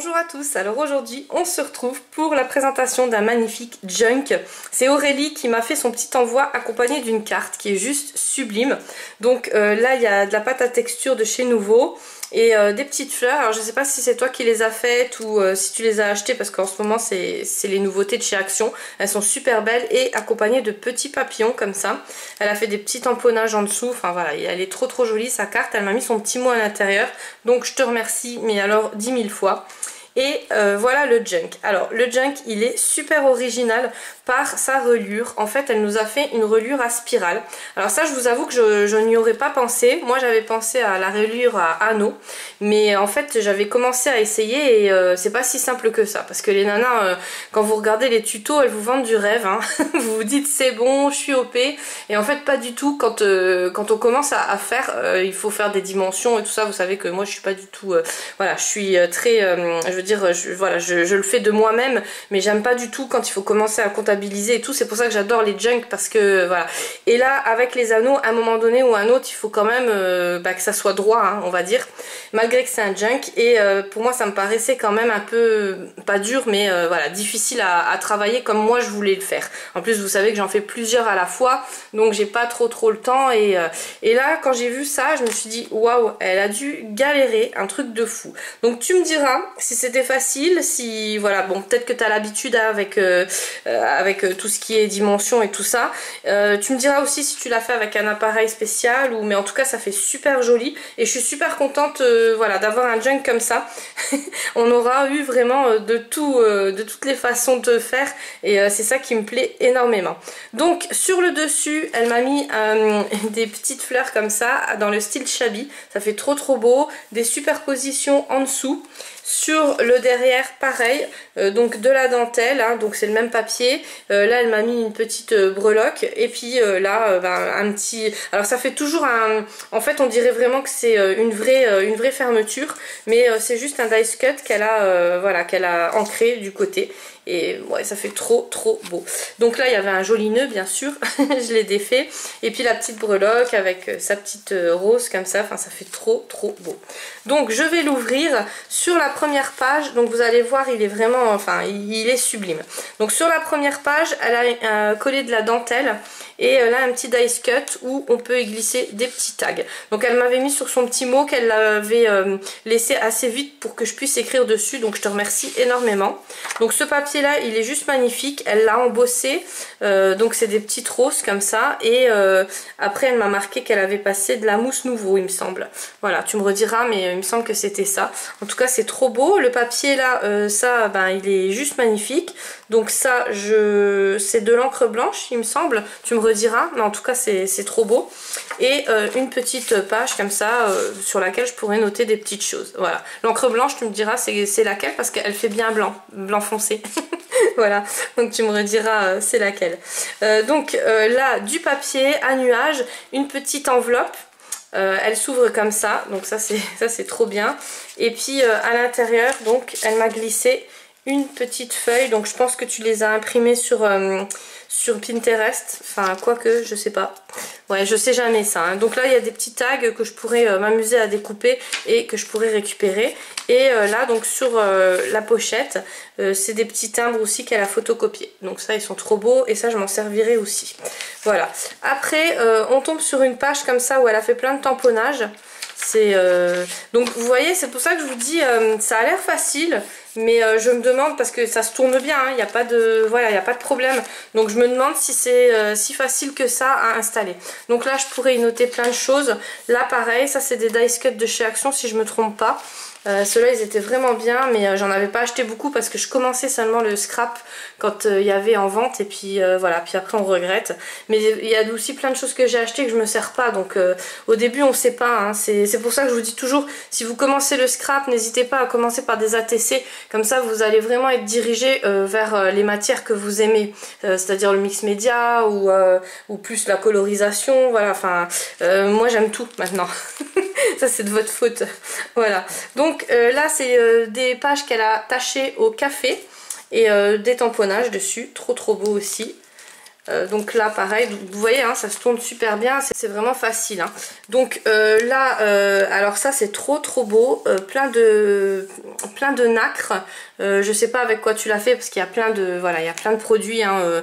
Bonjour à tous, alors aujourd'hui on se retrouve pour la présentation d'un magnifique junk. C'est Aurélie qui m'a fait son petit envoi accompagné d'une carte qui est juste sublime. Donc là il y a de la pâte à texture de chez Nouveau et des petites fleurs. Alors je sais pas si c'est toi qui les as faites ou si tu les as achetées parce qu'en ce moment c'est les nouveautés de chez Action. Elles sont super belles et accompagnées de petits papillons comme ça. Elle a fait des petits tamponnages en dessous, enfin voilà, elle est trop jolie sa carte. Elle m'a mis son petit mot à l'intérieur, donc je te remercie mais alors 10 000 fois. Et voilà le junk. Alors le junk il est super original par sa reliure. En fait elle nous a fait une reliure à spirale. Alors ça je vous avoue que je n'y aurais pas pensé. Moi j'avais pensé à la reliure à anneau. Mais en fait j'avais commencé à essayer et c'est pas si simple que ça. Parce que les nanas quand vous regardez les tutos elles vous vendent du rêve. Hein. Vous vous dites c'est bon je suis OP. Et en fait pas du tout. Quand on commence à faire il faut faire des dimensions et tout ça. Vous savez que moi je suis pas du tout voilà je suis très je veux dire je le fais de moi-même mais j'aime pas du tout quand il faut commencer à comptabiliser et tout. C'est pour ça que j'adore les junk parce que voilà. Et là avec les anneaux à un moment donné ou à un autre il faut quand même que ça soit droit hein, on va dire, malgré que c'est un junk. Et pour moi ça me paraissait quand même un peu pas dur mais voilà difficile à travailler comme moi je voulais le faire. En plus vous savez que j'en fais plusieurs à la fois donc j'ai pas trop le temps et là quand j'ai vu ça je me suis dit waouh elle a dû galérer un truc de fou. Donc tu me diras si c'était facile, si voilà bon peut-être que tu as l'habitude avec tout ce qui est dimension et tout ça. Tu me diras aussi si tu l'as fait avec un appareil spécial ou mais en tout cas ça fait super joli et je suis super contente voilà d'avoir un junk comme ça. On aura eu vraiment de toutes les façons de faire et c'est ça qui me plaît énormément. Donc sur le dessus elle m'a mis des petites fleurs comme ça dans le style shabby, ça fait trop beau, des superpositions en dessous. Sur le derrière pareil donc de la dentelle hein, donc c'est le même papier. Là elle m'a mis une petite breloque et puis là un petit, alors ça fait toujours un, en fait on dirait vraiment que c'est une vraie fermeture mais c'est juste un dice cut qu'elle a voilà qu'elle a ancré du côté. Et ouais ça fait trop beau. Donc là il y avait un joli nœud bien sûr, je l'ai défait. Et puis la petite breloque avec sa petite rose comme ça, enfin ça fait trop beau. Donc je vais l'ouvrir. Sur la première page, donc vous allez voir il est vraiment, enfin il est sublime. Donc sur la première page elle a collé de la dentelle. Et là un petit dice cut où on peut y glisser des petits tags. Donc elle m'avait mis sur son petit mot qu'elle l'avait laissé assez vite pour que je puisse écrire dessus. Donc je te remercie énormément. Donc ce papier là il est juste magnifique. Elle l'a embossé. Donc c'est des petites roses comme ça. Et après elle m'a marqué qu'elle avait passé de la mousse Nouveau il me semble. Voilà tu me rediras mais il me semble que c'était ça. En tout cas c'est trop beau. Le papier là ça il est juste magnifique. Donc ça c'est de l'encre blanche il me semble. Tu me redira, mais en tout cas c'est trop beau. Et une petite page comme ça sur laquelle je pourrais noter des petites choses. Voilà, l'encre blanche tu me diras c'est laquelle parce qu'elle fait bien blanc foncé. Voilà, donc tu me rediras c'est laquelle. Donc là du papier à nuage, une petite enveloppe. Elle s'ouvre comme ça, donc ça c'est trop bien. Et puis à l'intérieur donc elle m'a glissé une petite feuille, donc je pense que tu les as imprimées sur Pinterest, enfin quoique je sais pas, ouais je sais jamais ça hein. Donc là il y a des petits tags que je pourrais m'amuser à découper et que je pourrais récupérer. Et là donc sur la pochette c'est des petits timbres aussi qu'elle a photocopiés, donc ça ils sont trop beaux et ça je m'en servirai aussi. Voilà, après on tombe sur une page comme ça où elle a fait plein de tamponnages. C'est donc vous voyez c'est pour ça que je vous dis ça a l'air facile mais je me demande parce que ça se tourne bien il n'y a pas de voilà il n'y a pas de problème, donc je me demande si c'est si facile que ça à installer. Donc là je pourrais y noter plein de choses. Là pareil ça c'est des dice cut de chez Action si je me trompe pas. Ceux-là ils étaient vraiment bien mais j'en avais pas acheté beaucoup parce que je commençais seulement le scrap quand il y avait en vente et puis voilà, puis après on regrette. Mais il y a aussi plein de choses que j'ai acheté que je me sers pas, donc au début on sait pas hein. C'est pour ça que je vous dis toujours si vous commencez le scrap n'hésitez pas à commencer par des ATC, comme ça vous allez vraiment être dirigé vers les matières que vous aimez, c'est-à-dire le mix média ou plus la colorisation, voilà, enfin moi j'aime tout maintenant. Ça c'est de votre faute. Voilà, donc là c'est des pages qu'elle a tachées au café et des tamponnages dessus, trop beau aussi. Donc là pareil, vous voyez hein, ça se tourne super bien, c'est vraiment facile hein. Donc là alors ça c'est trop beau, plein de nacre. Je sais pas avec quoi tu l'as fait parce qu'il y a plein de voilà, il y a plein de produits hein,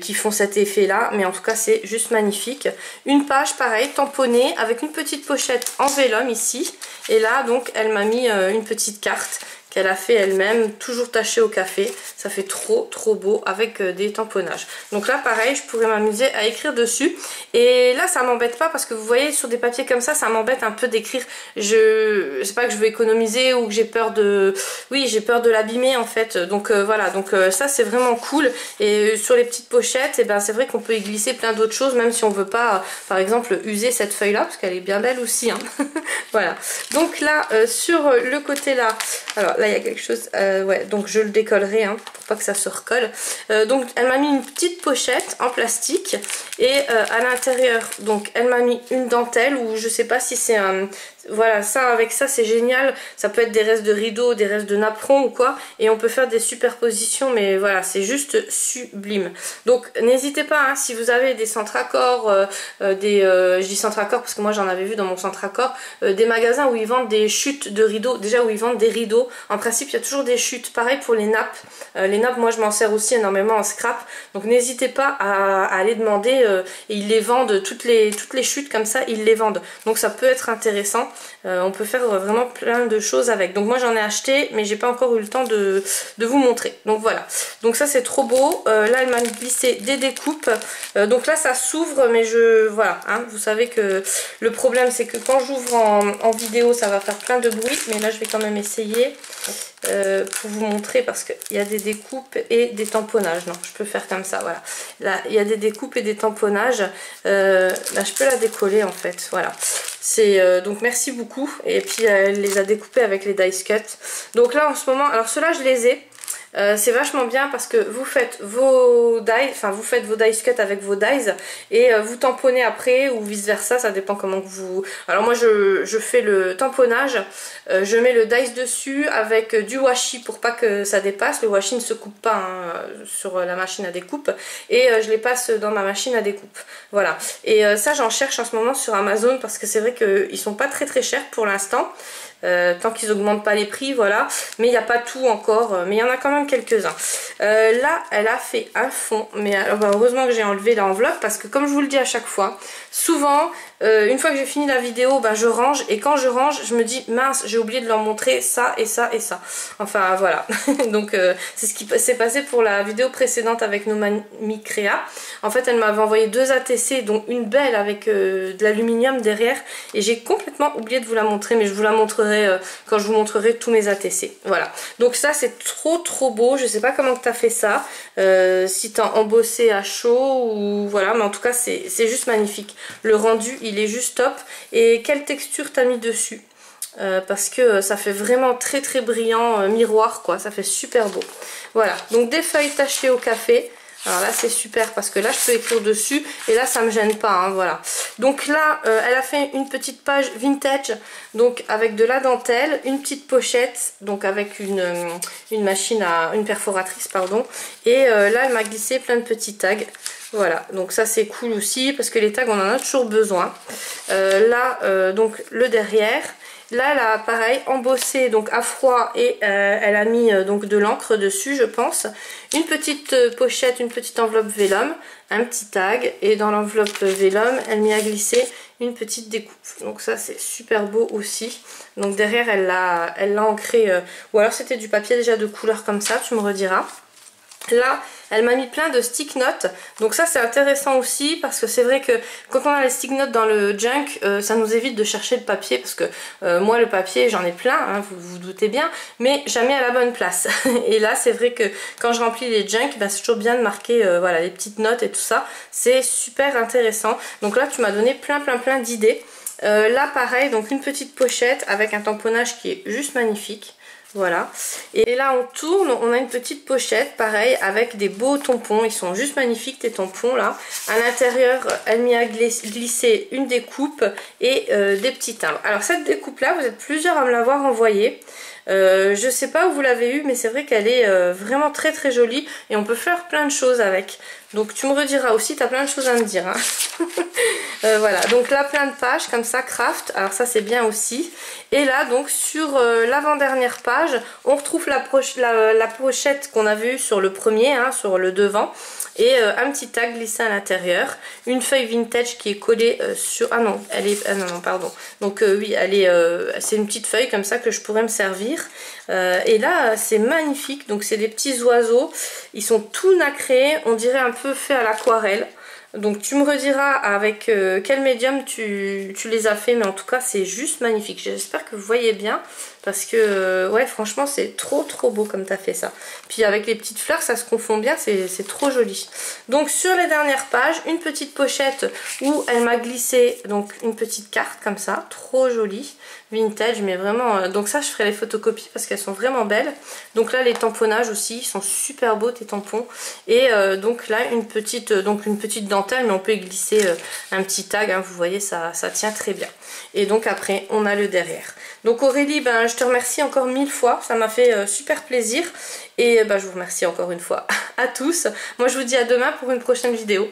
qui font cet effet là, mais en tout cas c'est juste magnifique. Une page pareil tamponnée avec une petite pochette en vélum ici, et là donc elle m'a mis une petite carte qu'elle a fait elle-même, toujours tachée au café. Ça fait trop beau avec des tamponnages. Donc là pareil, je pourrais m'amuser à écrire dessus. Et là ça m'embête pas parce que vous voyez sur des papiers comme ça m'embête un peu d'écrire. Je sais pas que je veux économiser ou que j'ai peur de... Oui, j'ai peur de l'abîmer en fait. Donc voilà, donc ça c'est vraiment cool. Et sur les petites pochettes, et ben, c'est vrai qu'on peut y glisser plein d'autres choses, même si on veut pas, par exemple, user cette feuille là, parce qu'elle est bien belle aussi. Hein. Voilà. Donc là, sur le côté là, alors là il y a quelque chose, ouais, donc je le décollerai hein, pour pas que ça se recolle. Donc elle m'a mis une petite pochette en plastique et à l'intérieur, donc elle m'a mis une dentelle, ou je sais pas si c'est un... Voilà, ça avec ça c'est génial, ça peut être des restes de rideaux, des restes de napperons ou quoi, et on peut faire des superpositions, mais voilà, c'est juste sublime. Donc n'hésitez pas, hein, si vous avez des centres accords, je dis centres accords parce que moi j'en avais vu dans mon centre accord, des magasins où ils vendent des chutes de rideaux, déjà où ils vendent des rideaux, en principe il y a toujours des chutes, pareil pour les nappes. Les nappes, moi je m'en sers aussi énormément en scrap, donc n'hésitez pas à aller demander, et ils les vendent, toutes les chutes comme ça, ils les vendent, donc ça peut être intéressant. On peut faire vraiment plein de choses avec. Donc moi j'en ai acheté, mais j'ai pas encore eu le temps de vous montrer. Donc voilà. Donc ça c'est trop beau. Là elle m'a glissé des découpes. Donc là ça s'ouvre, mais voilà. Hein, vous savez que le problème c'est que quand j'ouvre en vidéo ça va faire plein de bruit. Mais là je vais quand même essayer pour vous montrer, parce qu'il y a des découpes et des tamponnages. Non, je peux faire comme ça. Voilà. Là il y a des découpes et des tamponnages. Là je peux la décoller en fait. Voilà. Donc merci beaucoup. Et puis elle les a découpés avec les dice cut. Donc là en ce moment, alors ceux-là je les ai. C'est vachement bien parce que vous faites vos dies, enfin vous faites vos dice cut avec vos dies et vous tamponnez après, ou vice versa, ça dépend comment vous... Alors moi je fais le tamponnage, je mets le dice dessus avec du washi pour pas que ça dépasse, le washi ne se coupe pas hein, sur la machine à découpe, et je les passe dans ma machine à découpe. Voilà, et ça j'en cherche en ce moment sur Amazon parce que c'est vrai qu'ils sont pas très chers pour l'instant. Tant qu'ils augmentent pas les prix, voilà, mais il n'y a pas tout encore, mais il y en a quand même quelques-uns. Là elle a fait un fond, mais alors, bah, heureusement que j'ai enlevé l'enveloppe, parce que comme je vous le dis à chaque fois, souvent une fois que j'ai fini la vidéo, bah, je range, et quand je range je me dis mince, j'ai oublié de leur montrer ça et ça et ça, enfin voilà. Donc c'est ce qui s'est passé pour la vidéo précédente avec nos Mamie Créa. En fait elle m'avait envoyé 2 ATC, dont une belle avec de l'aluminium derrière, et j'ai complètement oublié de vous la montrer, mais je vous la montrerai quand je vous montrerai tous mes ATC. Voilà, donc ça c'est trop beau. Je sais pas comment tu as fait ça, si tu as embossé à chaud ou voilà, mais en tout cas c'est juste magnifique. Le rendu il est juste top. Et quelle texture t'as mis dessus, parce que ça fait vraiment très brillant, miroir quoi, ça fait super beau. Voilà, donc des feuilles tachées au café. Alors là c'est super parce que là je peux écrire dessus et là ça me gêne pas hein, voilà. Donc là elle a fait une petite page vintage, donc avec de la dentelle, une petite pochette, donc avec une machine à... une perforatrice pardon, et là elle m'a glissé plein de petits tags. Voilà, donc ça c'est cool aussi parce que les tags on en a toujours besoin. Là donc le derrière. Là elle a pareil embossé donc à froid, et elle a mis donc de l'encre dessus je pense. Une petite pochette, une petite enveloppe vélum, un petit tag, et dans l'enveloppe vélum elle m'y a glissé une petite découpe. Donc ça c'est super beau aussi. Donc derrière elle l'a ancré, ou alors c'était du papier déjà de couleur comme ça, tu me rediras. Là elle m'a mis plein de stick notes, donc ça c'est intéressant aussi parce que c'est vrai que quand on a les stick notes dans le junk, ça nous évite de chercher le papier, parce que moi le papier j'en ai plein, hein, vous vous doutez bien, mais jamais à la bonne place. Et là c'est vrai que quand je remplis les junk, ben, c'est toujours bien de marquer voilà, les petites notes et tout ça, c'est super intéressant. Donc là tu m'as donné plein d'idées. Là pareil, donc une petite pochette avec un tamponnage qui est juste magnifique. Voilà, et là on tourne, on a une petite pochette pareil avec des beaux tampons, ils sont juste magnifiques tes tampons là. À l'intérieur elle m'y a glissé une découpe et des petits timbres. Alors cette découpe là vous êtes plusieurs à me l'avoir envoyée. Je sais pas où vous l'avez eu, mais c'est vrai qu'elle est vraiment très très jolie et on peut faire plein de choses avec. Donc tu me rediras aussi, tu as plein de choses à me dire. Hein. Voilà, donc là plein de pages comme ça, craft, alors ça c'est bien aussi. Et là donc sur l'avant-dernière page, on retrouve la pochette qu'on avait eue sur le premier, hein, sur le devant. Et un petit tag glissé à l'intérieur, une feuille vintage qui est collée sur... Ah non, elle est... Ah non, non, pardon. Donc oui, elle est... c'est une petite feuille comme ça que je pourrais me servir. Et là, c'est magnifique. Donc c'est des petits oiseaux. Ils sont tout nacrés. On dirait un peu fait à l'aquarelle. Donc tu me rediras avec quel médium tu les as fait, mais en tout cas c'est juste magnifique. J'espère que vous voyez bien parce que ouais, franchement c'est trop beau comme tu as fait ça. Puis avec les petites fleurs ça se confond bien, c'est trop joli. Donc sur les dernières pages, une petite pochette où elle m'a glissé donc une petite carte comme ça, trop jolie, vintage, mais vraiment, donc ça je ferai les photocopies parce qu'elles sont vraiment belles. Donc là les tamponnages aussi, ils sont super beaux tes tampons. Et donc là une petite dentelle, mais on peut y glisser un petit tag, hein, vous voyez ça tient très bien. Et donc après on a le derrière. Donc Aurélie, ben, je te remercie encore 1000 fois, ça m'a fait super plaisir. Et ben, je vous remercie encore une fois à tous. Moi je vous dis à demain pour une prochaine vidéo.